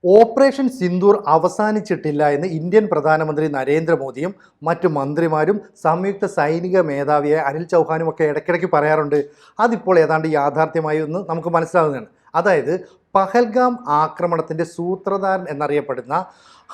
Operation Sindoor അവസാനിച്ചിട്ടില്ല എന്ന് Indian പ്രധാനമന്ത്രി നരേന്ദ്രമോദിയും മറ്റു മന്ത്രിമാരും സംയുക്ത സൈനിക മേധാവിയായ അനിൽ ചൗഹാനും ഒക്കെ ഇടയ്ക്കിടയ്ക്ക് പറയാറുണ്ട്. അതിപ്പോൾ ഏതാണ്ട് യാഥാർത്ഥ്യമായി എന്ന് നമുക്ക് മനസ്സിലാകുന്നതാണ്. അതായത് പഹൽഗാം ആക്രമണത്തിൻ്റെ സൂത്രധാരൻ എന്നറിയപ്പെടുന്ന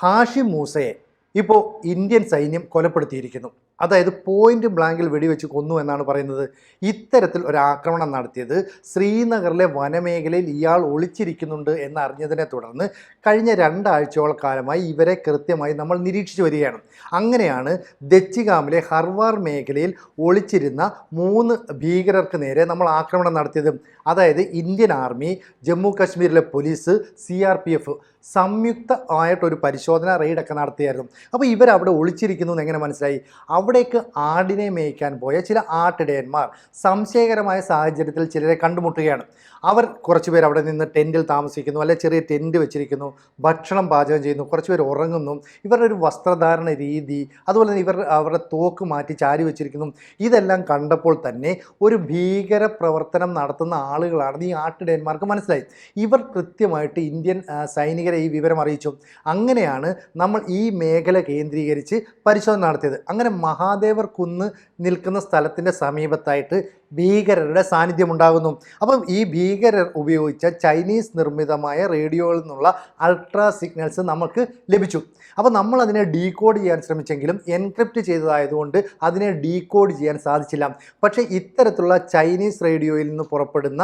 ഹാഷിം മൂസയെ ഇപ്പോൾ ഇന്ത്യൻ സൈന്യം കൊലപ്പെടുത്തിയിരിക്കുന്നു. അതായത് പോയിന്റ് ബ്ലാങ്കിൽ വെടിവെച്ച് കൊന്നു എന്നാണ് പറയുന്നത്. ഇത്തരത്തിൽ ഒരു ആക്രമണം നടത്തിയത് ശ്രീനഗറിലെ വനമേഖലയിൽ ഇയാൾ ഒളിച്ചിരിക്കുന്നുണ്ട് എന്നറിഞ്ഞതിനെ തുടർന്ന് കഴിഞ്ഞ 2 ആഴ്ചയോളം കാലമായി ഇവരെ കൃത്യമായി നമ്മൾ നിരീക്ഷിച്ചു വരികയാണ്. അങ്ങനെയാണ് ദച്ചിഗാമിലെ ഹർവാർ മേഖലയിൽ ഒളിച്ചിരുന്ന 3 ഭീകരർക്ക് നേരെ നമ്മൾ ആക്രമണം നടത്തിയത്. അതായത് ഇന്ത്യൻ ആർമി, ജമ്മു കാശ്മീരിലെ പോലീസ്, CRPF സംയുക്ത ആയിട്ടൊരു പരിശോധന റെയ്ഡൊക്കെ നടത്തിയായിരുന്നു. അപ്പോൾ ഇവരവിടെ ഒളിച്ചിരിക്കുന്നു എന്ന് എങ്ങനെ മനസ്സിലായി? അവിടേക്ക് ആടിനെ മേയ്ക്കാൻ പോയ ചില ആട്ടിടയന്മാർ സംശയകരമായ സാഹചര്യത്തിൽ ചിലരെ കണ്ടുമുട്ടുകയാണ്. അവർ കുറച്ച് പേർ അവിടെ നിന്ന് ടെൻറ്റിൽ താമസിക്കുന്നു, അല്ലെ ചെറിയ ടെൻറ്റ് വെച്ചിരിക്കുന്നു, ഭക്ഷണം പാചകം ചെയ്യുന്നു, കുറച്ച് പേർ ഉറങ്ങുന്നു. ഇവരുടെ ഒരു വസ്ത്രധാരണ രീതി, അതുപോലെ തന്നെ അവരുടെ തോക്ക് മാറ്റി ചാരി വെച്ചിരിക്കുന്നു. ഇതെല്ലാം കണ്ടപ്പോൾ തന്നെ ഒരു ഭീകര പ്രവർത്തനം നടത്തുന്ന ആളുകളാണെന്ന് ഈ ആട്ടിടയന്മാർക്ക് മനസ്സിലായി. ഇവർ കൃത്യമായിട്ട് ഇന്ത്യൻ സൈനികരെ ഈ വിവരം അറിയിച്ചു. അങ്ങനെയാണ് നമ്മൾ ഈ മേഖല കേന്ദ്രീകരിച്ച് പരിശോധന നടത്തിയത്. അങ്ങനെ മഹാദേവർ കുന്ന് നിൽക്കുന്ന സ്ഥലത്തിൻ്റെ സമീപത്തായിട്ട് ഭീകരരുടെ സാന്നിധ്യം ഉണ്ടാകുന്നു. അപ്പം ഈ ഭീകരർ ഉപയോഗിച്ച ചൈനീസ് നിർമ്മിതമായ റേഡിയോയിൽ നിന്നുള്ള അൾട്രാ സിഗ്നൽസ് നമുക്ക് ലഭിച്ചു. അപ്പോൾ നമ്മൾ അതിനെ ഡീകോഡ് ചെയ്യാൻ ശ്രമിച്ചെങ്കിലും എൻക്രിപ്റ്റ് ചെയ്തതായതുകൊണ്ട് അതിനെ ഡീകോഡ് ചെയ്യാൻ സാധിച്ചില്ല. പക്ഷേ ഇത്തരത്തിലുള്ള ചൈനീസ് റേഡിയോയിൽ നിന്ന് പുറപ്പെടുന്ന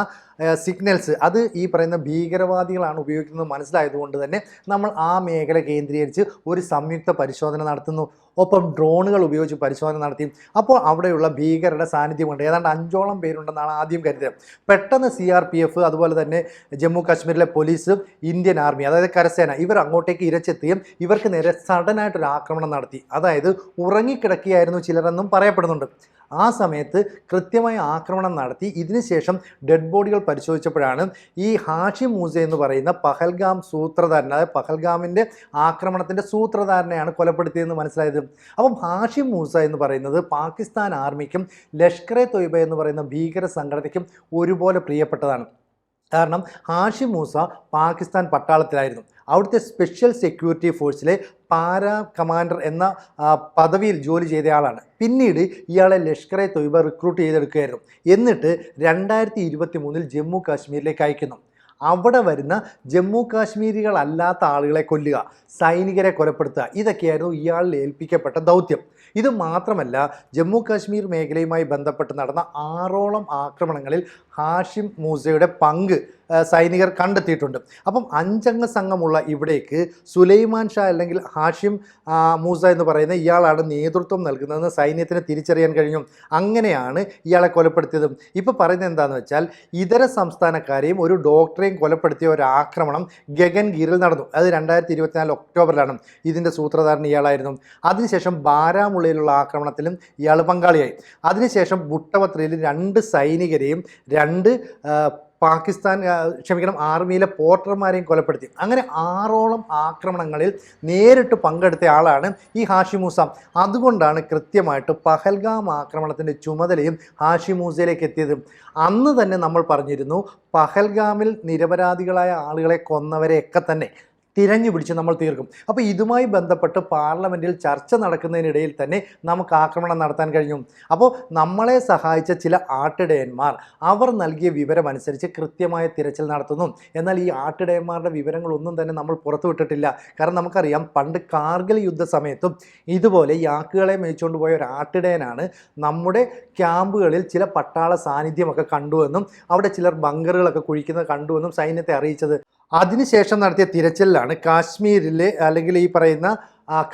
സിഗ്നൽസ് അത് ഈ പറയുന്ന ഭീകരവാദികളാണ് ഉപയോഗിക്കുന്നത് മനസ്സിലായതുകൊണ്ട് തന്നെ നമ്മൾ ആ മേഖല കേന്ദ്രീകരിച്ച് ഒരു സംയുക്ത പരിശോധന നടത്തുന്നു. ഒപ്പം ഡ്രോണുകൾ ഉപയോഗിച്ച് പരിശോധന നടത്തി. അപ്പോൾ അവിടെയുള്ള ഭീകരരുടെ സാന്നിധ്യമുണ്ട്. ഏതാണ്ട് 5ഓളം പേരുണ്ടെന്നാണ് ആദ്യം കരുതിയത്. പെട്ടെന്ന് CRPF, അതുപോലെ തന്നെ ജമ്മു കാശ്മീരിലെ പോലീസ്, ഇന്ത്യൻ ആർമി, അതായത് കരസേന, ഇവർ അങ്ങോട്ടേക്ക് ഇരച്ചെത്തുകയും ഇവർക്ക് നേരെ സഡനായിട്ടൊരു ആക്രമണം നടത്തി. അതായത് ഉറങ്ങിക്കിടക്കുകയായിരുന്നു ചിലരെന്നും പറയപ്പെടുന്നുണ്ട്. ആ സമയത്ത് കൃത്യമായ ആക്രമണം നടത്തി. ഇതിനുശേഷം ഡെഡ് ബോഡികൾ പരിശോധിച്ചപ്പോഴാണ് ഈ ഹാഷിം മൂസ എന്ന് പറയുന്ന പഹൽഗാം സൂത്രധാരൻ, അതായത് പഹൽഗാമിൻ്റെ ആക്രമണത്തിൻ്റെ സൂത്രധാരനെയാണ് കൊലപ്പെടുത്തിയതെന്ന് മനസ്സിലായത്. അപ്പം ഹാഷിം മൂസ എന്ന് പറയുന്നത് പാകിസ്ഥാൻ ആർമിക്കും ലഷ്കർ എ തൊയ്ബ എന്ന് പറയുന്ന ഭീകര സംഘടനയ്ക്കും ഒരുപോലെ പ്രിയപ്പെട്ടതാണ്. കാരണം ഹാഷിം മൂസ പാകിസ്ഥാൻ പട്ടാളത്തിലായിരുന്നു. അവിടുത്തെ സ്പെഷ്യൽ സെക്യൂരിറ്റി ഫോഴ്സിലെ പാരാ കമാൻഡർ എന്ന പദവിയിൽ ജോലി ചെയ്ത ആളാണ്. പിന്നീട് ഇയാളെ ലഷ്കർ എ തൊയ്ബ റിക്രൂട്ട് ചെയ്തെടുക്കുകയായിരുന്നു. എന്നിട്ട് 2023 ജമ്മു കാശ്മീരിലേക്ക് അയക്കുന്നു. അവിടെ വരുന്ന ജമ്മു കാശ്മീരികളല്ലാത്ത ആളുകളെ കൊല്ലുക, സൈനികരെ കൊലപ്പെടുത്തുക, ഇതൊക്കെയായിരുന്നു ഇയാളിൽ ഏൽപ്പിക്കപ്പെട്ട ദൗത്യം. ഇത് മാത്രമല്ല, ജമ്മു കാശ്മീർ മേഖലയുമായി ബന്ധപ്പെട്ട് നടന്ന 6ഓളം ആക്രമണങ്ങളിൽ ഹാഷിം മൂസയുടെ പങ്ക് സൈനികർ കണ്ടെത്തിയിട്ടുണ്ട്. അപ്പം 5 അംഗ സംഘമുള്ള ഇവിടേക്ക് സുലൈമാൻ ഷാ അല്ലെങ്കിൽ ഹാഷിം മൂസ എന്ന് പറയുന്ന ഇയാളാണ് നേതൃത്വം നൽകുന്നതെന്ന് സൈന്യത്തിന് തിരിച്ചറിയാൻ കഴിഞ്ഞു. അങ്ങനെയാണ് ഇയാളെ കൊലപ്പെടുത്തിയത്. ഇപ്പോൾ പറയുന്നത് എന്താണെന്ന് വെച്ചാൽ, ഇതര സംസ്ഥാനക്കാരെയും ഒരു ഡോക്ടറെയും കൊലപ്പെടുത്തിയ ഒരു ആക്രമണം ഗഗൻഗീറിൽ നടന്നു. അത് 2024 ഒക്ടോബറിലാണ്. ഇതിൻ്റെ സൂത്രധാരൻ ഇയാളായിരുന്നു. അതിനുശേഷം ബാരാമുള്ളയിലുള്ള ആക്രമണത്തിലും ഇയാൾ പങ്കാളിയായി. അതിനുശേഷം ബുട്ടവത്രയിൽ 2 സൈനികരെയും 2 ആർമിയിലെ പോർട്ടർമാരെയും കൊലപ്പെടുത്തി. അങ്ങനെ 6ഓളം ആക്രമണങ്ങളിൽ നേരിട്ട് പങ്കെടുത്ത ആളാണ് ഈ ഹാഷിം മൂസ. അതുകൊണ്ടാണ് കൃത്യമായിട്ട് പഹൽഗാം ആക്രമണത്തിൻ്റെ ചുമതലയും ഹാഷിം മൂസയിലേക്ക് എത്തിയത്. അന്ന് തന്നെ നമ്മൾ പറഞ്ഞിരുന്നു, പഹൽഗാമിൽ നിരപരാധികളായ ആളുകളെ കൊന്നവരെയൊക്കെ തന്നെ തിരഞ്ഞു പിടിച്ച് നമ്മൾ തീർക്കും. അപ്പോൾ ഇതുമായി ബന്ധപ്പെട്ട് പാർലമെൻറ്റിൽ ചർച്ച നടക്കുന്നതിനിടയിൽ തന്നെ നമുക്ക് ആക്രമണം നടത്താൻ കഴിഞ്ഞു. അപ്പോൾ നമ്മളെ സഹായിച്ച ചില ആട്ടിടയന്മാർ അവർ നൽകിയ വിവരമനുസരിച്ച് കൃത്യമായ തിരച്ചിൽ നടത്തുന്നു. എന്നാൽ ഈ ആട്ടിടയന്മാരുടെ വിവരങ്ങളൊന്നും തന്നെ നമ്മൾ പുറത്തുവിട്ടിട്ടില്ല. കാരണം നമുക്കറിയാം, പണ്ട് കാർഗിൽ യുദ്ധ സമയത്തും ഇതുപോലെ യാക്കുകളെ മേയിച്ചുകൊണ്ട് പോയ ഒരു ആട്ടിടയനാണ് നമ്മുടെ ക്യാമ്പുകളിൽ ചില പട്ടാള സാന്നിധ്യമൊക്കെ കണ്ടുവെന്നും അവിടെ ചിലർ ബങ്കറുകളൊക്കെ കുഴിക്കുന്നത് കണ്ടുവെന്നും സൈന്യത്തെ അറിയിച്ചത്. അതിനുശേഷം നടത്തിയ തിരച്ചിലാണ് കാശ്മീരിലെ അല്ലെങ്കിൽ ഈ പറയുന്ന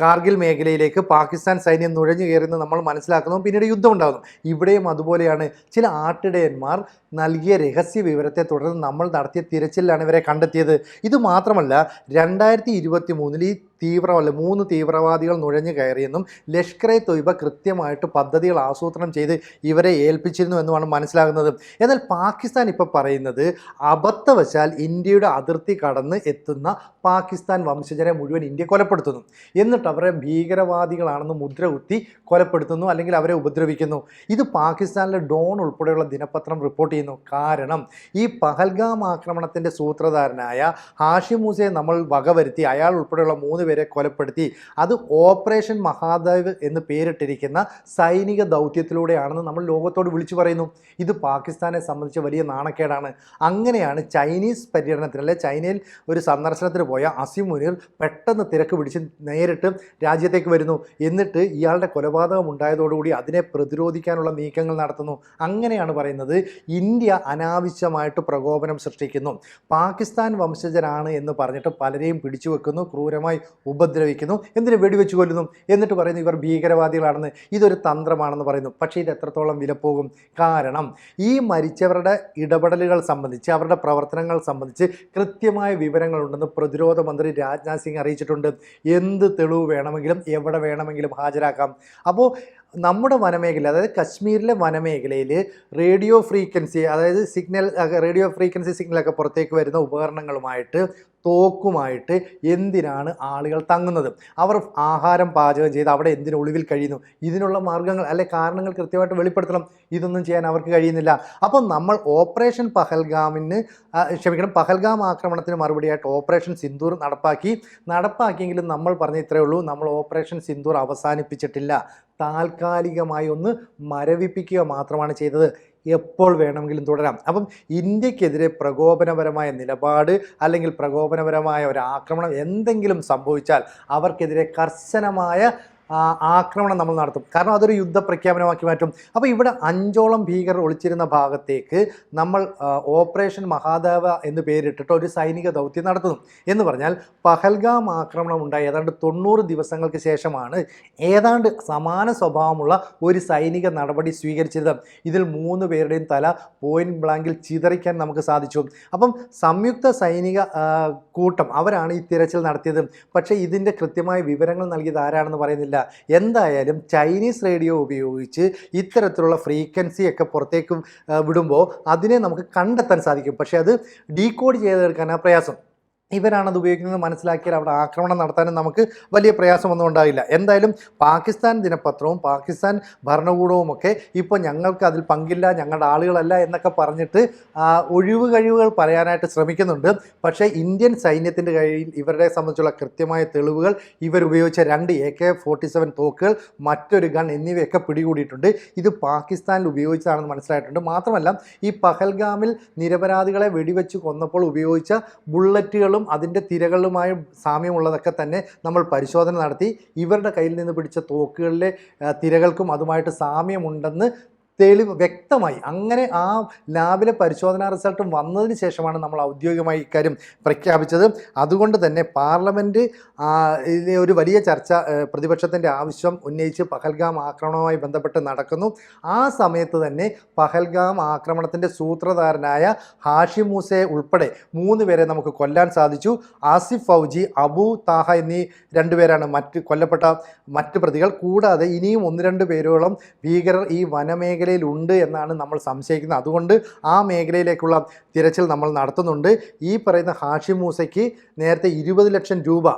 കാർഗിൽ മേഖലയിലേക്ക് പാകിസ്ഥാൻ സൈന്യം നുഴഞ്ഞു കയറുന്നത് നമ്മൾ മനസ്സിലാക്കുന്നു. പിന്നീട് യുദ്ധം ഉണ്ടാകുന്നു. ഇവിടെയും അതുപോലെയാണ്. ചില ആട്ടിടയന്മാർ നൽകിയ രഹസ്യ വിവരത്തെ തുടർന്ന് നമ്മൾ നടത്തിയ തിരച്ചിലാണ് ഇവരെ കണ്ടെത്തിയത്. ഇതുമാത്രമല്ല, 2023 ഈ 3 തീവ്രവാദികൾ നുഴഞ്ഞു കയറിയെന്നും ലഷ്കർ എ തൊയ്ബ കൃത്യമായിട്ട് പദ്ധതികൾ ആസൂത്രണം ചെയ്ത് ഇവരെ ഏൽപ്പിച്ചിരുന്നു എന്നുമാണ് മനസ്സിലാകുന്നത്. എന്നാൽ പാകിസ്ഥാൻ ഇപ്പോൾ പറയുന്നത്, അബദ്ധവശാൽ ഇന്ത്യയുടെ അതിർത്തി കടന്ന് എത്തുന്ന പാകിസ്ഥാൻ വംശജരെ മുഴുവൻ ഇന്ത്യ കൊലപ്പെടുത്തുന്നു എന്നിട്ട് അവരെ ഭീകരവാദികളാണെന്ന് മുദ്ര കുത്തി കൊലപ്പെടുത്തുന്നു, അല്ലെങ്കിൽ അവരെ ഉപദ്രവിക്കുന്നു. ഇത് പാകിസ്ഥാനിലെ ഡോൺ ഉൾപ്പെടെയുള്ള ദിനപത്രം റിപ്പോർട്ട് ചെയ്യുന്നു. കാരണം ഈ പഹൽഗാം ആക്രമണത്തിൻ്റെ സൂത്രധാരനായ ഹാഷിം മൂസയെ നമ്മൾ വകവരുത്തി അയാൾ ഉൾപ്പെടെയുള്ള 3 പേരെ കൊലപ്പെടുത്തി. അത് ഓപ്പറേഷൻ മഹാദേവ് എന്ന് പേരിട്ടിരിക്കുന്ന സൈനിക ദൗത്യത്തിലൂടെയാണെന്ന് നമ്മൾ ലോകത്തോട് വിളിച്ചു പറയുന്നു. ഇത് പാകിസ്ഥാനെ സംബന്ധിച്ച് വലിയ നാണക്കേടാണ്. അങ്ങനെയാണ് ചൈനീസ് പര്യടനത്തിൽ, അല്ലെ ചൈനയിൽ ഒരു സന്ദർശനത്തിന് പോയ അസിം മുനീർ പെട്ടെന്ന് തിരക്ക് പിടിച്ച് നേരിട്ട് രാജ്യത്തേക്ക് വരുന്നു. എന്നിട്ട് ഇയാളുടെ കൊലപാതകം ഉണ്ടായതോടുകൂടി അതിനെ പ്രതിരോധിക്കാനുള്ള നീക്കങ്ങൾ നടത്തുന്നു. അങ്ങനെയാണ് പറയുന്നത് ഇന്ത്യ അനാവശ്യമായിട്ട് പ്രകോപനം സൃഷ്ടിക്കുന്നു, പാകിസ്ഥാൻ വംശജരാണ് എന്ന് പറഞ്ഞിട്ട് പലരെയും പിടിച്ചു വെക്കുന്നു, ക്രൂരമായി ഉപദ്രവിക്കുന്നു, എന്തിന് വെടിവെച്ച് കൊല്ലുന്നു, എന്നിട്ട് പറയുന്നു ഇവർ ഭീകരവാദികളാണെന്ന്. ഇതൊരു തന്ത്രമാണെന്ന് പറയുന്നു. പക്ഷേ ഇത് എത്രത്തോളം വിലപ്പോകും? കാരണം ഈ മരിച്ചവരുടെ ഇടപെടലുകൾ സംബന്ധിച്ച്, അവരുടെ പ്രവർത്തനങ്ങൾ സംബന്ധിച്ച് കൃത്യമായ വിവരങ്ങളുണ്ടെന്ന് പ്രതിരോധ മന്ത്രി രാജ്നാഥ് സിംഗ് അറിയിച്ചിട്ടുണ്ട്. എന്ത് തെളിവ് വേണമെങ്കിലും എവിടെ വേണമെങ്കിലും ഹാജരാക്കാം. അപ്പോൾ നമ്മുടെ വനമേഖല, അതായത് കശ്മീരിലെ വനമേഖലയിൽ റേഡിയോ ഫ്രീക്വൻസി, അതായത് റേഡിയോ ഫ്രീക്വൻസി സിഗ്നലൊക്കെ പുറത്തേക്ക് വരുന്ന ഉപകരണങ്ങളുമായിട്ട്, തോക്കുമായിട്ട് എന്തിനാണ് ആളുകൾ തങ്ങുന്നത്? അവർ ആഹാരം പാചകം ചെയ്ത് അവിടെ എന്തിന് ഒളിവിൽ കഴിയുന്നു? ഇതിനുള്ള മാർഗ്ഗങ്ങൾ, അല്ലെ കാരണങ്ങൾ കൃത്യമായിട്ട് വെളിപ്പെടുത്തണം. ഇതൊന്നും ചെയ്യാൻ അവർക്ക് കഴിയുന്നില്ല. അപ്പോൾ നമ്മൾ ഓപ്പറേഷൻ പഹൽഗാം ആക്രമണത്തിന് മറുപടിയായിട്ട് ഓപ്പറേഷൻ സിന്ദൂർ നടപ്പാക്കിയെങ്കിലും നമ്മൾ പറഞ്ഞ ഇത്രയേ ഉള്ളൂ, നമ്മൾ ഓപ്പറേഷൻ സിന്ദൂർ അവസാനിപ്പിച്ചിട്ടില്ല. താൽക്കാലികമായി ഒന്ന് മരവിപ്പിക്കുക മാത്രമാണ് ചെയ്തത്. എപ്പോൾ വേണമെങ്കിലും തുടരാം. അപ്പം ഇന്ത്യക്കെതിരെ പ്രകോപനപരമായ നിലപാട്, അല്ലെങ്കിൽ പ്രകോപനപരമായ ഒരു ആക്രമണം എന്തെങ്കിലും സംഭവിച്ചാൽ അവർക്കെതിരെ കർശനമായ ആക്രമണം നമ്മൾ നടത്തും. കാരണം അതൊരു യുദ്ധപ്രഖ്യാപനമാക്കി മാറ്റും. അപ്പോൾ ഇവിടെ 5ഓളം ഭീകരർ ഒളിച്ചിരുന്ന ഭാഗത്തേക്ക് നമ്മൾ ഓപ്പറേഷൻ മഹാദേവ എന്ന് പേരിട്ടിട്ട് ഒരു സൈനിക ദൗത്യം നടത്തുന്നു. എന്ന് പറഞ്ഞാൽ പഹൽഗാം ആക്രമണം ഉണ്ടായി ഏതാണ്ട് 90 ദിവസങ്ങൾക്ക് ശേഷമാണ് ഏതാണ്ട് സമാന സ്വഭാവമുള്ള ഒരു സൈനിക നടപടി സ്വീകരിച്ചത്. ഇതിൽ 3 പേരുടെയും തല പോയിന്റ് ബ്ലാങ്കിൽ ചിതറിക്കാൻ നമുക്ക് സാധിച്ചു. അപ്പം സംയുക്ത സൈനിക കൂട്ടം അവരാണ് ഈ തിരച്ചിൽ നടത്തിയത്. പക്ഷേ ഇതിൻ്റെ കൃത്യമായ വിവരങ്ങൾ നൽകിയത് ആരാണെന്ന് പറയുന്നില്ല. എന്തായാലും ചൈനീസ് റേഡിയോ ഉപയോഗിച്ച് ഇത്തരത്തിലുള്ള ഫ്രീക്വൻസിയൊക്കെ പുറത്തേക്ക് വിടുമ്പോൾ അതിനെ നമുക്ക് കണ്ടെത്താൻ സാധിക്കും. പക്ഷേ അത് ഡീകോഡ് ചെയ്തെടുക്കാനാണ് പ്രയാസം. ഇവരാണത് ഉപയോഗിക്കുന്നത് മനസ്സിലാക്കിയാൽ അവിടെ ആക്രമണം നടത്താനും നമുക്ക് വലിയ പ്രയാസമൊന്നും ഉണ്ടാവില്ല. എന്തായാലും പാകിസ്ഥാൻ ദിനപത്രവും പാകിസ്ഥാൻ ഭരണകൂടവും ഒക്കെ ഇപ്പോൾ ഞങ്ങൾക്ക് അതിൽ പങ്കില്ല, ഞങ്ങളുടെ ആളുകളല്ല എന്നൊക്കെ പറഞ്ഞിട്ട് ഒഴിവ് കഴിവുകൾ പറയാനായിട്ട് ശ്രമിക്കുന്നുണ്ട്. പക്ഷേ ഇന്ത്യൻ സൈന്യത്തിൻ്റെ കയ്യിൽ ഇവരുടെ സംബന്ധിച്ചുള്ള കൃത്യമായ തെളിവുകൾ, ഇവരുപയോഗിച്ച 2 AK-47 തോക്കുകൾ, മറ്റൊരു ഗൺ എന്നിവയൊക്കെ പിടികൂടിയിട്ടുണ്ട്. ഇത് പാകിസ്ഥാനിൽ ഉപയോഗിച്ചതാണെന്ന് മനസ്സിലായിട്ടുണ്ട്. മാത്രമല്ല ഈ പഹൽഗാമിൽ നിരപരാധികളെ വെടിവെച്ച് കൊന്നപ്പോൾ ഉപയോഗിച്ച ബുള്ളറ്റുകൾ അതിൻ്റെ തിരകളുമായി സാമ്യമുള്ളതൊക്കെ തന്നെ നമ്മൾ പരിശോധന നടത്തി. ഇവരുടെ കയ്യിൽ നിന്ന് പിടിച്ച തോക്കുകളിലെ തിരകൾക്കും അതുമായിട്ട് സാമ്യമുണ്ടെന്ന് തെളിവ് വ്യക്തമായി. അങ്ങനെ ആ ലാബിലെ പരിശോധനാ റിസൾട്ടും വന്നതിന് ശേഷമാണ് നമ്മൾ ഔദ്യോഗികമായി ഇക്കാര്യം പ്രഖ്യാപിച്ചത്. അതുകൊണ്ട് തന്നെ പാർലമെൻറ്റ് ഒരു വലിയ ചർച്ച, പ്രതിപക്ഷത്തിൻ്റെ ആവശ്യം ഉന്നയിച്ച് പഹൽഗാം ആക്രമണവുമായി ബന്ധപ്പെട്ട് നടക്കുന്നു. ആ സമയത്ത് തന്നെ പഹൽഗാം ആക്രമണത്തിൻ്റെ സൂത്രധാരനായ ഹാഷിം മൂസയെ ഉൾപ്പെടെ 3 പേരെ നമുക്ക് കൊല്ലാൻ സാധിച്ചു. ആസിഫ് ഫൗജി, അബു താഹ എന്നീ 2 പേരാണ് കൊല്ലപ്പെട്ട മറ്റ് പ്രതികൾ. കൂടാതെ ഇനിയും 1-2 പേരോളം ഭീകരർ ഈ വനമേഖല ഉണ്ട് എന്നാണ് നമ്മൾ സംശയിക്കുന്നത്. അതുകൊണ്ട് ആ മേഖലയിലേക്കുള്ള തിരച്ചിൽ നമ്മൾ നടത്തുന്നുണ്ട്. ഈ പറയുന്ന ഹാഷിം മൂസയ്ക്ക് നേരത്തെ 20 ലക്ഷം രൂപ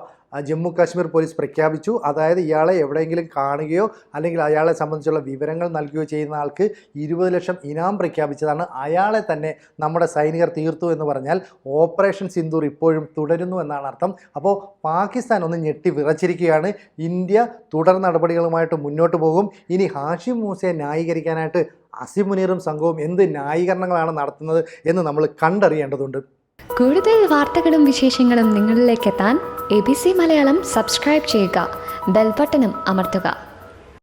ജമ്മു കാശ്മീർ പോലീസ് പ്രഖ്യാപിച്ചു. അതായത് ഇയാളെ എവിടെയെങ്കിലും കാണുകയോ അല്ലെങ്കിൽ അയാളെ സംബന്ധിച്ചുള്ള വിവരങ്ങൾ നൽകുകയോ ചെയ്യുന്ന ആൾക്ക് 20 ലക്ഷം ഇനാം പ്രഖ്യാപിച്ചതാണ്. അയാളെ തന്നെ നമ്മുടെ സൈനികർ തീർത്തു എന്ന് പറഞ്ഞാൽ ഓപ്പറേഷൻ സിന്ദൂർ ഇപ്പോഴും തുടരുന്നു എന്നാണ് അർത്ഥം. അപ്പോൾ പാകിസ്ഥാൻ ഒന്ന് ഞെട്ടി വിറച്ചിരിക്കുകയാണ്. ഇന്ത്യ തുടർ നടപടികളുമായിട്ട് മുന്നോട്ട് പോകും. ഇനി ഹാഷിം മൂസയെ ന്യായീകരിക്കാനായിട്ട് അസിം മുനീറും സംഘവും എന്ത് ന്യായീകരണങ്ങളാണ് നടത്തുന്നത് എന്ന് നമ്മൾ കണ്ടറിയേണ്ടതുണ്ട്. കൂടുതൽ വാർത്തകളും വിശേഷങ്ങളും നിങ്ങളിലേക്ക് എത്താൻ ABC മലയാളം സബ്സ്ക്രൈബ് ചെയ്യുക, ബെൽ ബട്ടണും അമർത്തുക.